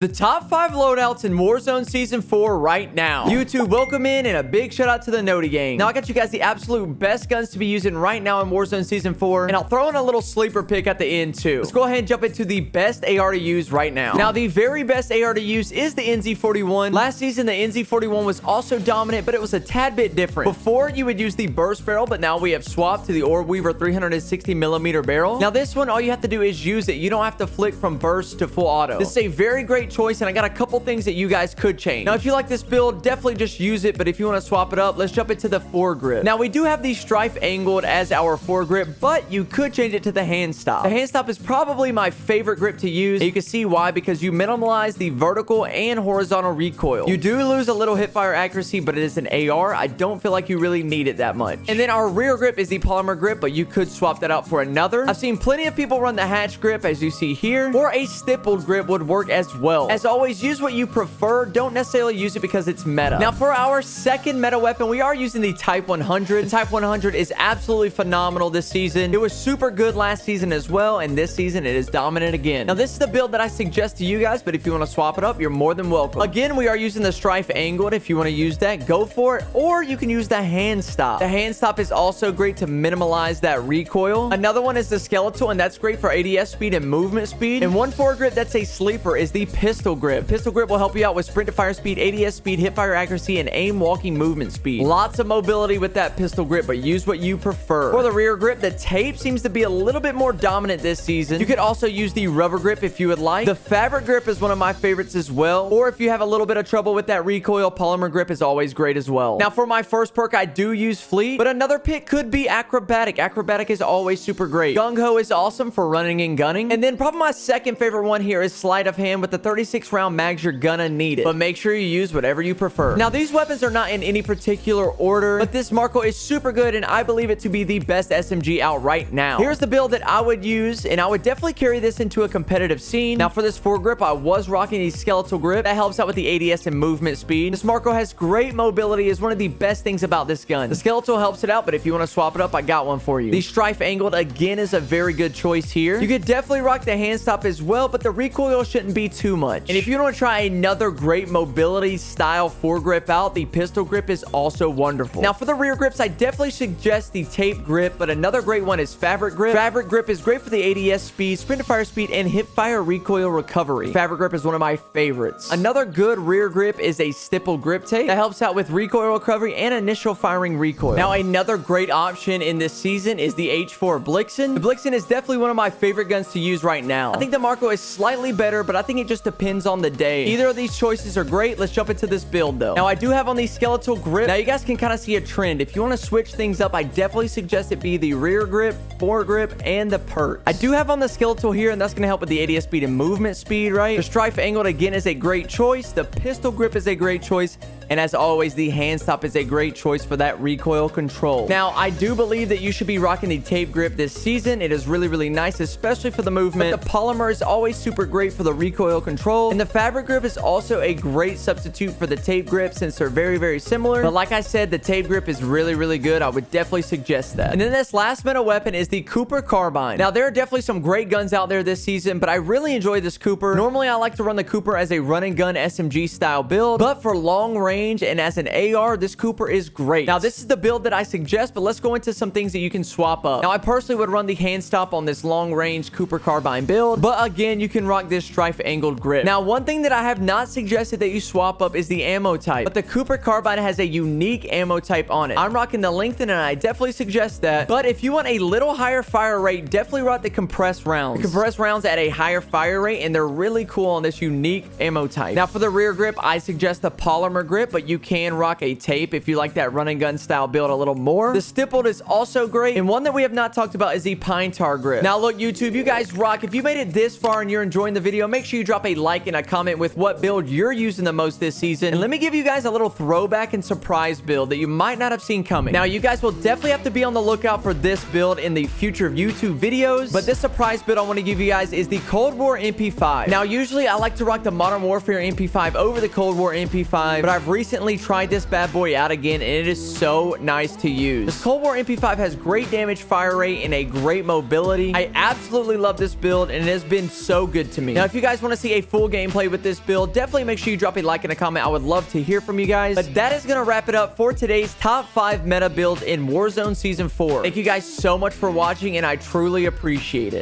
The top 5 loadouts in Warzone Season 4 right now. YouTube, welcome in, and a big shout out to the Noti gang. Now, I got you guys the absolute best guns to be using right now in Warzone Season 4, and I'll throw in a little sleeper pick at the end too. Let's go ahead and jump into the best AR to use right now. Now, the very best AR to use is the NZ41. Last season, the NZ41 was also dominant, but it was a tad bit different. Before, you would use the burst barrel, but now we have swapped to the Orb Weaver 360mm barrel. Now, this one, all you have to do is use it. You don't have to flick from burst to full auto. This is a very great choice, and I got a couple things that you guys could change. Now, if you like this build, definitely just use it, but if you want to swap it up, let's jump into the foregrip. Now, we do have the strife angled as our foregrip, but you could change it to the hand stop. The hand stop is probably my favorite grip to use, and you can see why, because you minimize the vertical and horizontal recoil. You do lose a little hip fire accuracy, but it is an AR. I don't feel like you really need it that much. And then our rear grip is the polymer grip, but you could swap that out for another. I've seen plenty of people run the hatch grip, as you see here, or a stippled grip would work as well. As always, use what you prefer. Don't necessarily use it because it's meta. Now, for our second meta weapon, we are using the Type 100. The Type 100 is absolutely phenomenal this season. It was super good last season as well, and this season it is dominant again. Now, this is the build that I suggest to you guys, but if you want to swap it up, you're more than welcome. Again, we are using the strife angled. If you want to use that, go for it, or you can use the hand stop. The hand stop is also great to minimize that recoil. Another one is the skeletal, and that's great for ADS speed and movement speed. And one foregrip that's a sleeper is the pistol grip. Pistol grip will help you out with sprint to fire speed, ADS speed, hip fire accuracy, and aim walking movement speed. Lots of mobility with that pistol grip, but use what you prefer. For the rear grip, the tape seems to be a little bit more dominant this season. You could also use the rubber grip if you would like. The fabric grip is one of my favorites as well, or if you have a little bit of trouble with that recoil, polymer grip is always great as well. Now, for my first perk, I do use fleet, but another pick could be acrobatic. Acrobatic is always super great. Gung-ho is awesome for running and gunning, and then probably my second favorite one here is sleight of hand. With the 36 round mags, you're gonna need it, but make sure you use whatever you prefer. Now, these weapons are not in any particular order, but this Marco is super good, and I believe it to be the best SMG out right now. Here's the build that I would use, and I would definitely carry this into a competitive scene. Now, for this foregrip, I was rocking the skeletal grip. That helps out with the ADS and movement speed. This Marco has great mobility, is one of the best things about this gun. The skeletal helps it out, but if you want to swap it up, I got one for you. The strife angled, again, is a very good choice here. You could definitely rock the hand stop as well, but the recoil shouldn't be too much. And if you want to try another great mobility style foregrip out, the pistol grip is also wonderful. Now, for the rear grips, I definitely suggest the tape grip, but another great one is fabric grip. Fabric grip is great for the ADS speed, sprint to fire speed, and hip fire recoil recovery. Fabric grip is one of my favorites. Another good rear grip is a stipple grip tape that helps out with recoil recovery and initial firing recoil. Now, another great option in this season is the H4 BLIXEN. The BLIXEN is definitely one of my favorite guns to use right now. I think the Marco is slightly better, but I think it just depends on the day. Either of these choices are great. Let's jump into this build though. Now, I do have on the skeletal grip. Now, you guys can kind of see a trend. If you want to switch things up, I definitely suggest it be the rear grip, foregrip, and the perks. I do have on the skeletal here, and that's going to help with the ADS speed and movement speed, right? The strife angled, again, is a great choice. The pistol grip is a great choice. And as always, the hand stop is a great choice for that recoil control. Now, I do believe that you should be rocking the tape grip this season. It is really, really nice, especially for the movement. But the polymer is always super great for the recoil control. And the fabric grip is also a great substitute for the tape grip since they're very, very similar. But like I said, the tape grip is really, really good. I would definitely suggest that. And then this last meta weapon is the Cooper carbine. Now, there are definitely some great guns out there this season, but I really enjoy this Cooper. Normally, I like to run the Cooper as a run and gun SMG style build, but for long range and as an AR, this Cooper is great. Now, this is the build that I suggest, but let's go into some things that you can swap up. Now, I personally would run the hand stop on this long range Cooper carbine build, but again, you can rock this strife angled grip. Now, one thing that I have not suggested that you swap up is the ammo type, but the Cooper carbine has a unique ammo type on it. I'm rocking the lengthen, and I definitely suggest that, but if you want a little higher fire rate, definitely rock the compressed rounds. The compressed rounds at a higher fire rate, and they're really cool on this unique ammo type. Now, for the rear grip, I suggest the polymer grip, but you can rock a tape if you like that run and gun style build a little more. The stippled is also great, and one that we have not talked about is the pine tar grip. Now, look, YouTube, you guys rock. If you made it this far and you're enjoying the video, make sure you drop a like and a comment with what build you're using the most this season. And let me give you guys a little throwback and surprise build that you might not have seen coming. Now, you guys will definitely have to be on the lookout for this build in the future of YouTube videos, but this surprise build I want to give you guys is the Cold War MP5. Now, usually I like to rock the Modern Warfare MP5 over the Cold War MP5, but I've recently tried this bad boy out again, and it is so nice to use. This Cold War MP5 has great damage, fire rate, and a great mobility. I absolutely love this build, and it has been so good to me. Now, if you guys want to see a full gameplay with this build, definitely make sure you drop a like and a comment. I would love to hear from you guys. But that is going to wrap it up for today's top 5 meta builds in Warzone Season 4. Thank you guys so much for watching, and I truly appreciate it.